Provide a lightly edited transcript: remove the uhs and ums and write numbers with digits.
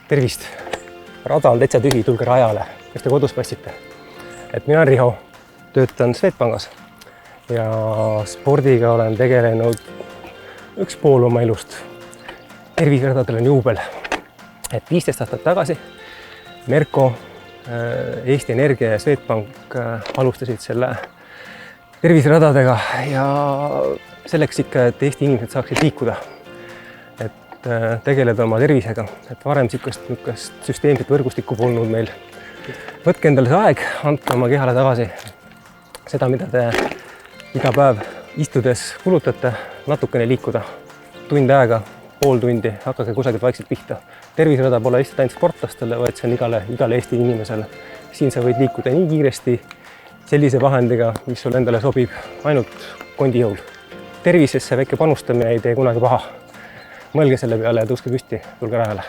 Tervist! Rada on täitsa tühi, tulge rajale, kes te kodus passite. Mina olen Riho, töötan Swedbankis ja spordiga olen tegelenud 1,5 oma elust. Terviseradadel on juubel. 15 aastat tagasi Merko, Eesti Energia ja Swedbank alustasid selle terviseradadega ja selleks ikka, et Eesti inimesed saaksid liikuda. Tegeleda oma tervisega, et varem niisugust süsteemset võrgustikku polnud meil. Võtke endale see aeg, andke oma kehale tagasi seda, mida te iga päev istudes kulutate, natukene liikuda. Tund aega, pool tundi, hakake kusagilt vaikselt pihta. Terviserada pole lihtsalt ainult sportlastele, vaid see on igale Eesti inimesele. Siin sa võid liikuda nii kiiresti sellise vahendiga, mis sul endale sobib, ainult kondi jõul. Tervisesse väike panustamine ei tee kunagi paha. Mõelge selle peale ja tõuske püsti, tulge rajale.